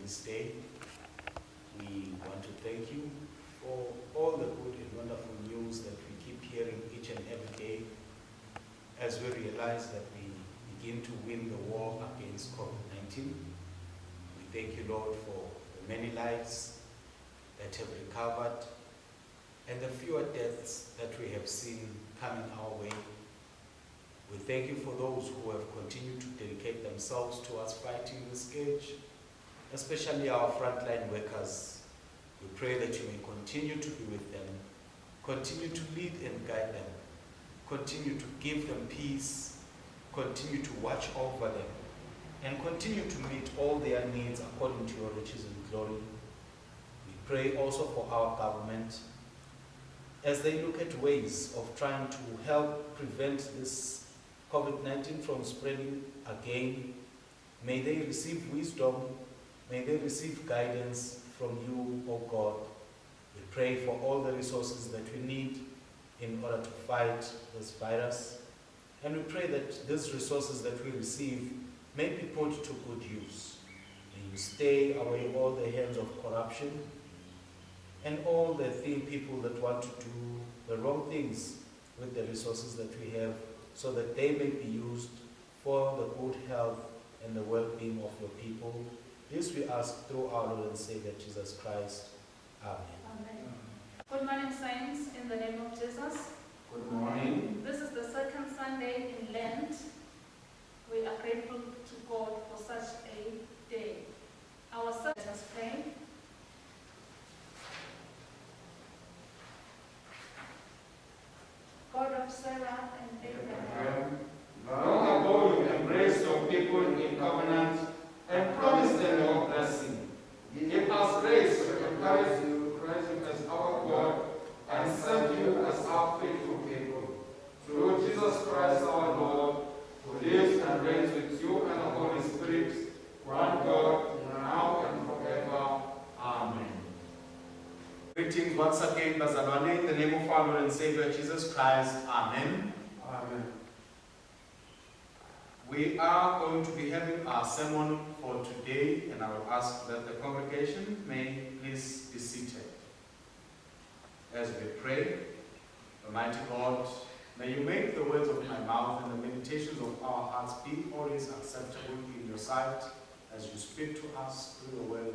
this day. We want to thank you for all the good and wonderful news that we keep hearing each and every day as we realize that we begin to win the war against COVID-19. We thank you, Lord, for the many lives that have recovered and the fewer deaths that we have seen coming our way. We thank you for those who have continued to dedicate themselves to us fighting this scourge, especially our frontline workers. We pray that you may continue to be with them, continue to lead and guide them, continue to give them peace, continue to watch over them, and continue to meet all their needs according to your riches and glory. We pray also for our government as they look at ways of trying to help prevent this COVID-19 from spreading again. May they receive wisdom, may they receive guidance from you, O God. We pray for all the resources that we need in order to fight this virus. And we pray that these resources that we receive may be put to good use. May you stay away all the hands of corruption and all the people that want to do the wrong things with the resources that we have, so that they may be used for the good health and the well-being of your people. This we ask through our Lord and Savior, Jesus Christ. Amen. Amen. Good morning, saints, in the name of Jesus. Good morning. This is the second Sunday in Lent. We are grateful to God for such a day. Our let us pray. God of Sarah and Abraham, long ago you embraced your people in covenant and promised them your blessing. Give us grace to encourage you, praise you as our God, and serve you as our faithful people. Through Jesus Christ our Lord, who lives and reigns with you and the Holy Spirit, one God, now and forever. Amen. Greetings once again, Bazalwane, in the name of our Lord and Savior, Jesus Christ. Amen. Amen. We are going to be having our sermon for today, and I will ask that the congregation may please be seated. As we pray, Almighty God, may you make the words of my mouth and the meditations of our hearts be always acceptable in your sight, as you speak to us through your word,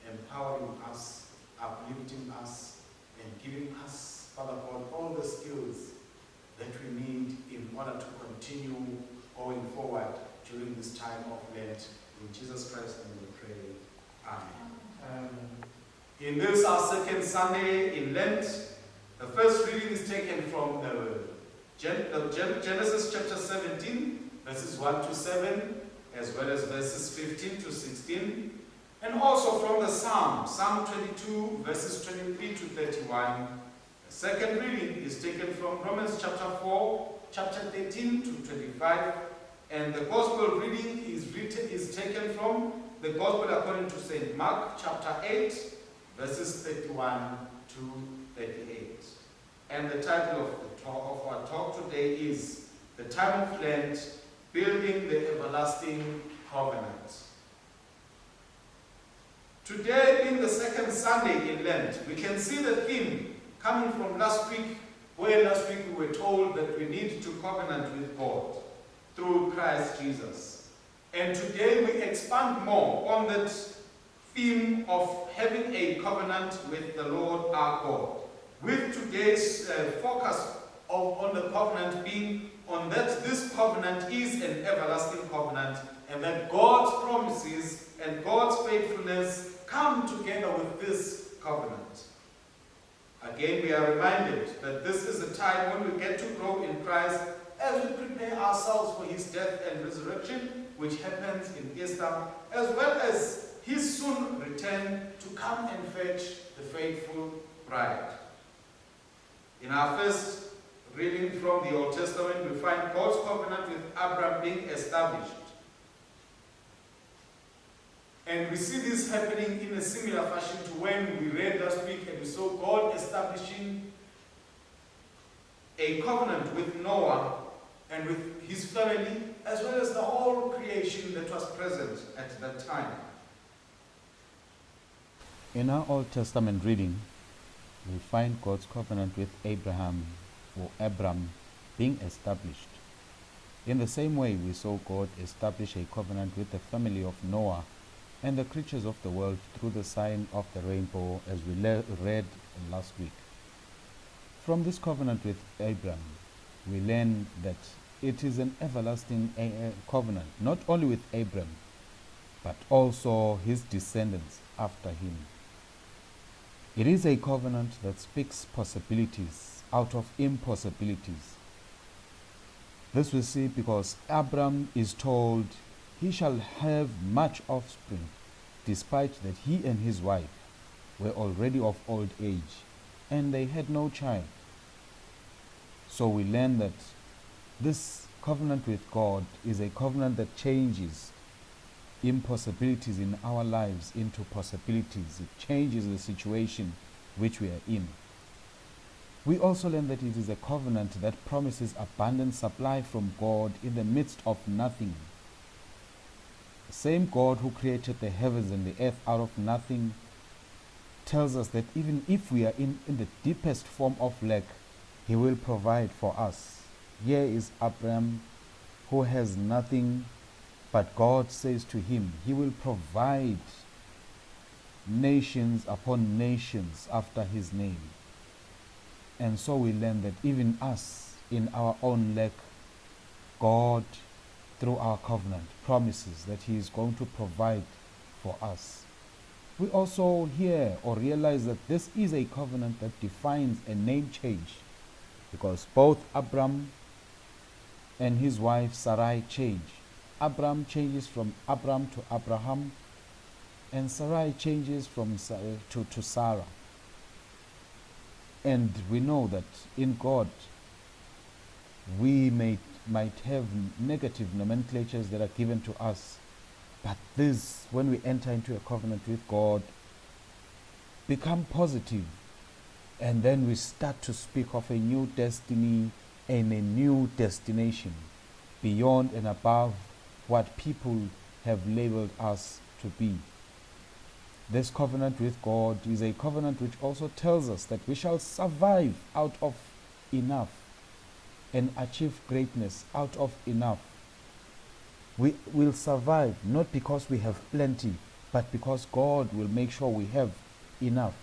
empowering us, uplifting us, and giving us, Father God, all the skills that we need in order to continue going forward during this time of Lent. In Jesus Christ's name we pray. Amen. In this, our second Sunday in Lent, the first reading is taken from Genesis chapter 17, verses 1 to 7, as well as verses 15 to 16, and also from the Psalm 22, verses 23 to 31. The second reading is taken from Romans chapter 4, chapter 13 to 25, and the Gospel reading is taken from the Gospel according to St. Mark chapter 8, verses 31 to 38. And the title of our talk today is The Time of Lent, Building the Everlasting Covenant. Today, being the second Sunday in Lent, we can see the theme coming from last week, where last week we were told that we need to covenant with God through Christ Jesus. And today we expand more on that theme of having a covenant with the Lord our God, with today's focus on the covenant being on that this covenant is an everlasting covenant, and that God's promises and God's faithfulness come together with this covenant. Again, we are reminded that this is a time when we get to grow in Christ as we prepare ourselves for his death and resurrection, which happens in Easter, as well as his soon return to come and fetch the faithful bride. In our first reading from the Old Testament, we find God's covenant with Abraham being established. And we see this happening in a similar fashion to when we read last week and we saw God establishing a covenant with Noah and with his family, as well as the whole creation that was present at that time. In our Old Testament reading, we find God's covenant with Abraham or Abram being established. In the same way, we saw God establish a covenant with the family of Noah and the creatures of the world through the sign of the rainbow, as we read last week. From this covenant with Abram, we learn that it is an everlasting covenant, not only with Abram, but also his descendants after him. It is a covenant that speaks possibilities out of impossibilities. This we see because Abram is told he shall have much offspring, despite that he and his wife were already of old age, and they had no child. So we learn that this covenant with God is a covenant that changes impossibilities in our lives into possibilities. It changes the situation which we are in. We also learn that it is a covenant that promises abundant supply from God in the midst of nothing. The same God who created the heavens and the earth out of nothing tells us that even if we are in the deepest form of lack, He will provide for us. Here is Abraham, who has nothing, but God says to him, He will provide nations upon nations after His name. And so we learn that even us, in our own lack, God, through our covenant, promises that He is going to provide for us. We also hear or realize that this is a covenant that defines a name change, because both Abram and his wife Sarai change. Abram changes from Abram to Abraham, and Sarai changes from to Sarah. And we know that in God we might have negative nomenclatures that are given to us, but this, when we enter into a covenant with God, become positive, and then we start to speak of a new destiny and a new destination beyond and above what people have labeled us to be. This covenant with God is a covenant which also tells us that we shall survive out of enough and achieve greatness out of enough. We will survive not because we have plenty, but because God will make sure we have enough.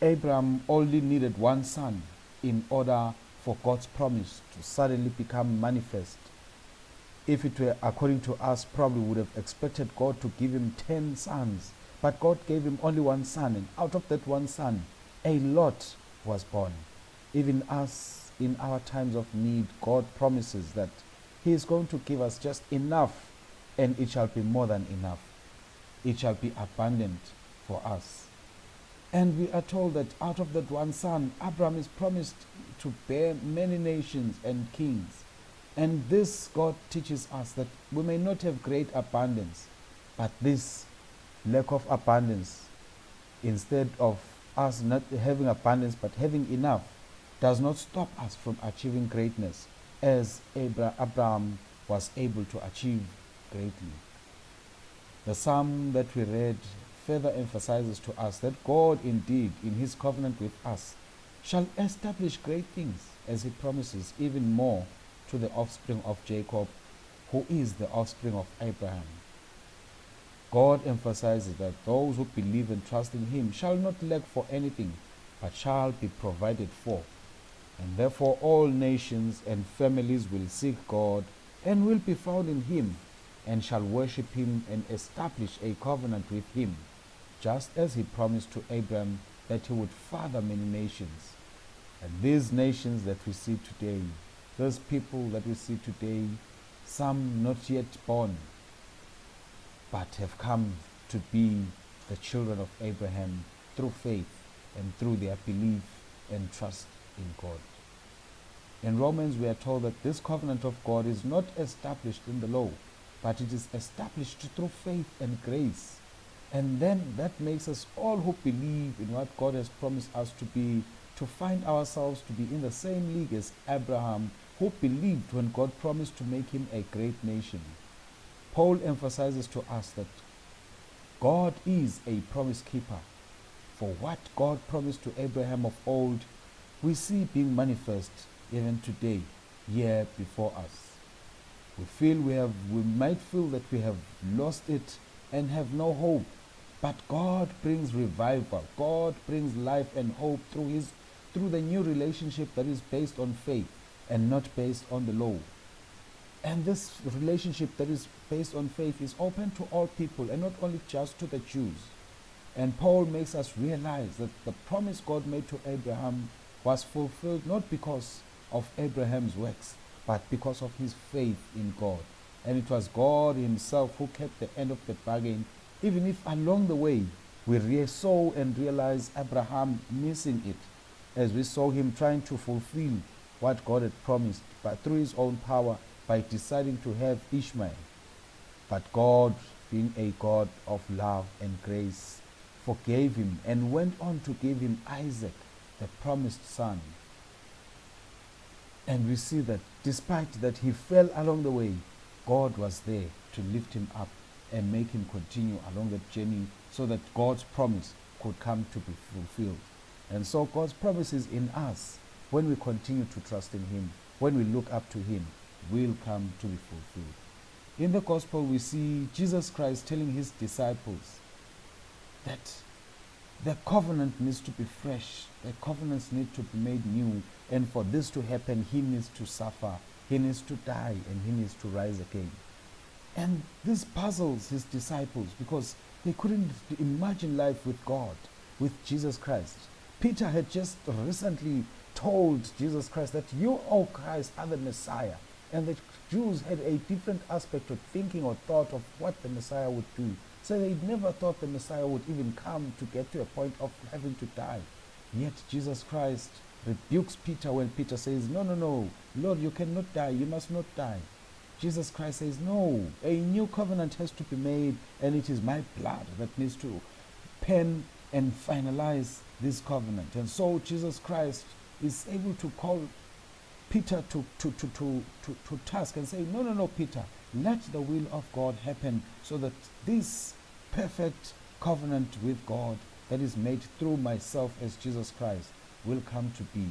Abraham only needed one son in order for God's promise to suddenly become manifest. If it were according to us, probably would have expected God to give him 10 sons. But God gave him only one son, and out of that one son, a lot was born. Even us, in our times of need, God promises that He is going to give us just enough, and it shall be more than enough. It shall be abundant for us. And we are told that out of that one son, Abraham is promised to bear many nations and kings. And this, God teaches us that we may not have great abundance, but this lack of abundance, instead of us not having abundance but having enough, does not stop us from achieving greatness, as Abraham was able to achieve greatly. The psalm that we read further emphasizes to us that God indeed, in His covenant with us, shall establish great things, as He promises even more to the offspring of Jacob, who is the offspring of Abraham. God emphasizes that those who believe and trust in Him shall not lack for anything, but shall be provided for. And therefore all nations and families will seek God and will be found in Him, and shall worship Him and establish a covenant with Him, just as He promised to Abraham that He would father many nations. And these nations that we see today, those people that we see today, some not yet born, but have come to be the children of Abraham through faith and through their belief and trust in God. In Romans, we are told that this covenant of God is not established in the law, but it is established through faith and grace. And then that makes us all who believe in what God has promised us to be, to find ourselves to be in the same league as Abraham, who believed when God promised to make him a great nation. Paul emphasizes to us that God is a promise keeper. For what God promised to Abraham of old, we see being manifest even today, here before us. We might feel that we have lost it and have no hope, but God brings revival. God brings life and hope through the new relationship that is based on faith and not based on the law. And this relationship that is based on faith is open to all people and not only just to the Jews. And Paul makes us realize that the promise God made to Abraham was fulfilled not because of Abraham's works, but because of his faith in God. And it was God himself who kept the end of the bargain, even if along the way we saw and realized Abraham missing it, as we saw him trying to fulfill what God had promised, but through his own power by deciding to have Ishmael. But God, being a God of love and grace, forgave him and went on to give him Isaac, the promised son. And we see that despite that he fell along the way, God was there to lift him up and make him continue along that journey so that God's promise could come to be fulfilled. And so God's promise is in us. When we continue to trust in him, when we look up to him, will come to be fulfilled. In the gospel, we see Jesus Christ telling his disciples that the covenant needs to be fresh. The covenants need to be made new. And for this to happen, he needs to suffer. He needs to die and he needs to rise again. And this puzzles his disciples because they couldn't imagine life with God, with Jesus Christ. Peter had just recently told Jesus Christ that you, O Christ, are the Messiah. And the Jews had a different aspect of thinking or thought of what the Messiah would do. So they never thought the Messiah would even come to get to a point of having to die. Yet Jesus Christ rebukes Peter when Peter says, no, Lord, you cannot die, you must not die. Jesus Christ says, no, a new covenant has to be made, and it is my blood that needs to pen and finalize this covenant. And so Jesus Christ is able to call Peter to task and say, no, Peter, let the will of God happen so that this perfect covenant with God that is made through myself as Jesus Christ will come to be.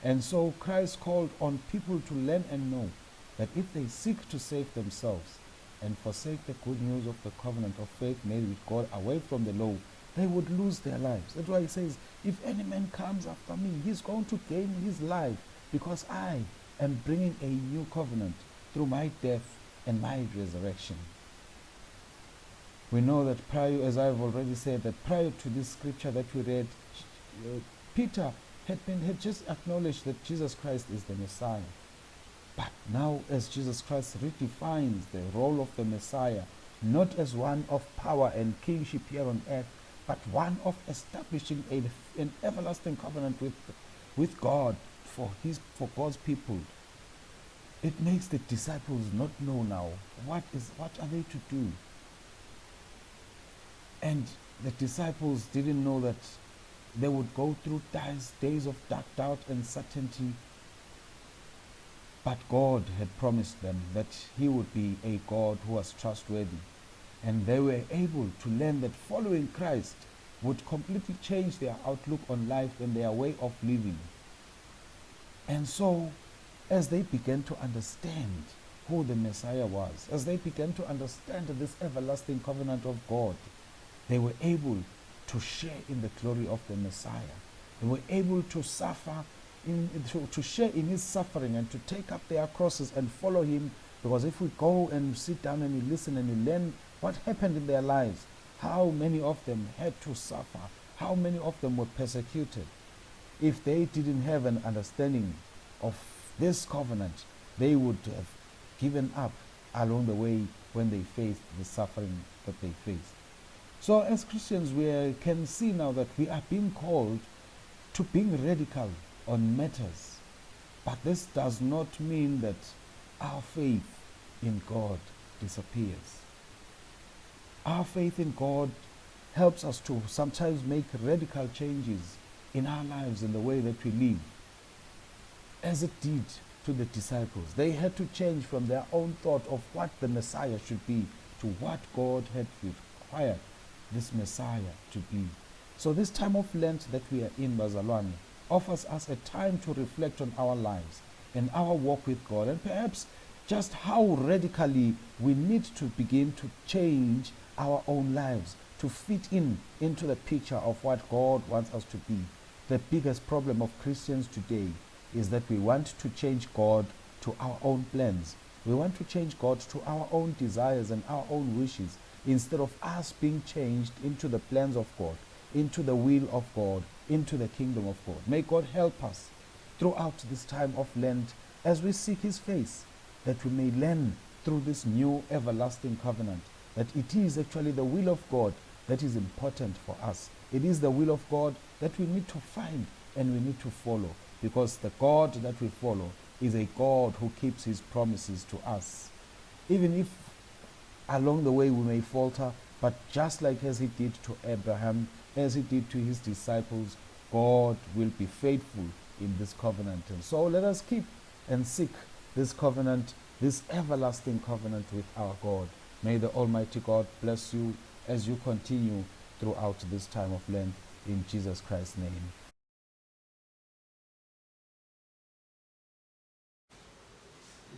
And so Christ called on people to learn and know that if they seek to save themselves and forsake the good news of the covenant of faith made with God away from the law, they would lose their lives. That's why he says, if any man comes after me, he's going to gain his life, because I am bringing a new covenant through my death and my resurrection. We know that prior, as I've already said, that prior to this scripture that we read, Peter had just acknowledged that Jesus Christ is the Messiah. But now, as Jesus Christ redefines the role of the Messiah, not as one of power and kingship here on earth, but one of establishing an everlasting covenant with God for God's people, it makes the disciples not know now what are they to do. And the disciples didn't know that they would go through days of dark doubt and certainty. But God had promised them that he would be a God who was trustworthy. And they were able to learn that following Christ would completely change their outlook on life and their way of living. And so, as they began to understand who the Messiah was, as they began to understand this everlasting covenant of God, they were able to share in the glory of the Messiah. They were able to suffer, to share in his suffering and to take up their crosses and follow him. Because if we go and sit down and we listen and we learn what happened in their lives, how many of them had to suffer, how many of them were persecuted. If they didn't have an understanding of this covenant, they would have given up along the way when they faced the suffering that they faced. So as Christians, we can see now that we are being called to being radical on matters. But this does not mean that our faith in God disappears. Our faith in God helps us to sometimes make radical changes in our lives, in the way that we live. As it did to the disciples, they had to change from their own thought of what the Messiah should be to what God had required this Messiah to be. So this time of Lent that we are in, Bazalwane, offers us a time to reflect on our lives and our walk with God, and perhaps just how radically we need to begin to change our own lives to fit into the picture of what God wants us to be. The biggest problem of Christians today is that we want to change God to our own plans. We want to change God to our own desires and our own wishes, instead of us being changed into the plans of God, into the will of God, into the kingdom of God. May God help us throughout this time of Lent as we seek His face, that we may learn through this new everlasting covenant that it is actually the will of God that is important for us. It is the will of God that we need to find and we need to follow, because the God that we follow is a God who keeps His promises to us. Even if along the way we may falter, but just like as He did to Abraham, as He did to His disciples, God will be faithful in this covenant. And so let us keep and seek this covenant, this everlasting covenant with our God. May the Almighty God bless you as you continue throughout this time of Lent, in Jesus Christ's name.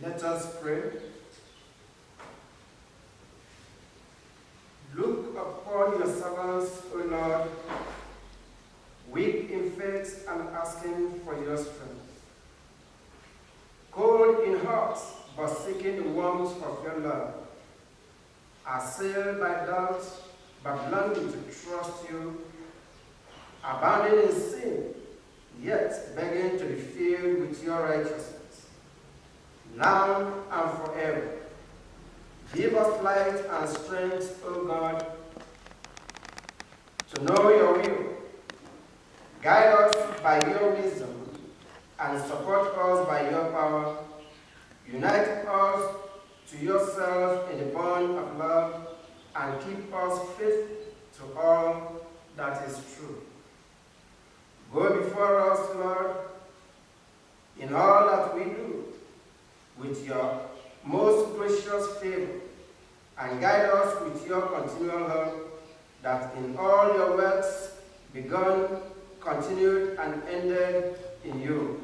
Let us pray. Look upon your servants, O Lord, weak in faith and asking for your strength. Cold in heart, but seeking the warmth of your love. Assailed by doubt, but longing to trust you. Abounding in sin, yet begging to be filled with your righteousness. Now and forever. Give us light and strength, O God, to know your will. Guide us by your wisdom and support us by your power. Unite us to yourself in the bond of love and keep us faithful to all that is true. Go before us, Lord, in all that we do, with your most gracious favor, and guide us with your continual help, that in all your works, begun, continued, and ended in you,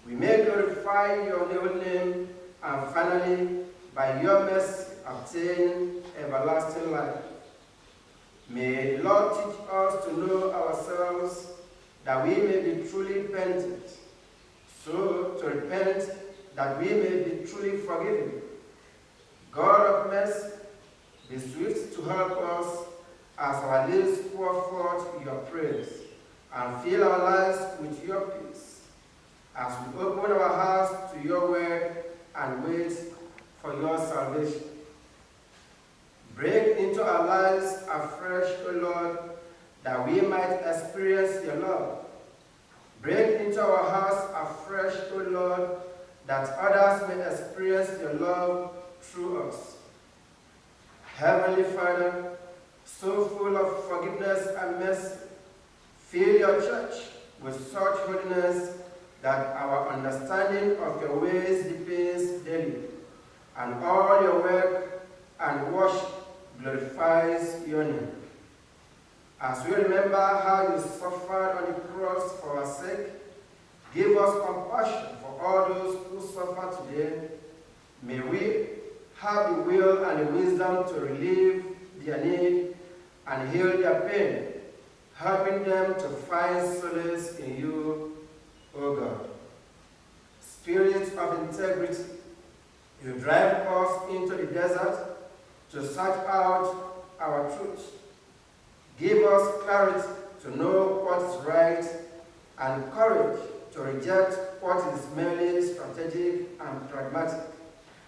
we may glorify your holy name, and finally, by your mercy, obtain everlasting life. May the Lord teach us to know ourselves, that we may be truly repentant, so to repent that we may be truly forgiven. God of mercy, be swift to help us as our lips pour forth your praise, and fill our lives with your peace, as we open our hearts to your word and wait for your salvation. Break into our lives afresh, O Lord, that we might experience your love. Break into our hearts afresh, O Lord, that others may experience your love through us. Heavenly Father, so full of forgiveness and mercy, fill your church with such holiness that our understanding of your ways deepens daily, and all your work and worship glorifies your name. As we remember how you suffered on the cross for our sake, give us compassion for all those who suffer today. May we have the will and the wisdom to relieve their need and heal their pain, helping them to find solace in you, O God. Spirit of integrity, you drive us into the desert to search out our truth. Give us clarity to know what's right and courage to reject what is merely strategic and pragmatic,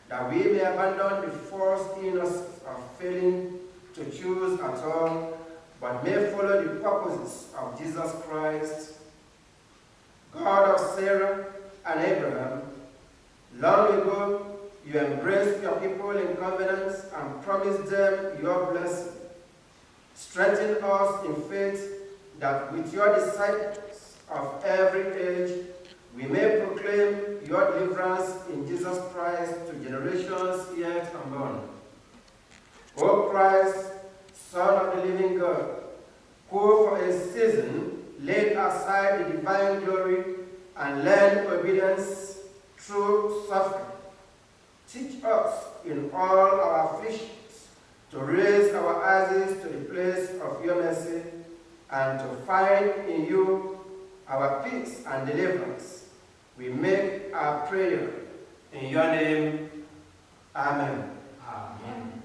that we may abandon the false innocence of failing to choose at all, but may follow the purposes of Jesus Christ. God of Sarah and Abraham, long ago you embraced your people in covenants and promised them your blessing. Strengthen us in faith, that with your disciples of every age, we may proclaim your deliverance in Jesus Christ to generations yet unborn. O Christ, Son of the living God, who for a season laid aside the divine glory and learned obedience through suffering. Teach us in all our afflictions to raise our eyes to the place of your mercy and to find in you our peace and deliverance. We make our prayer in your name. Amen. Amen.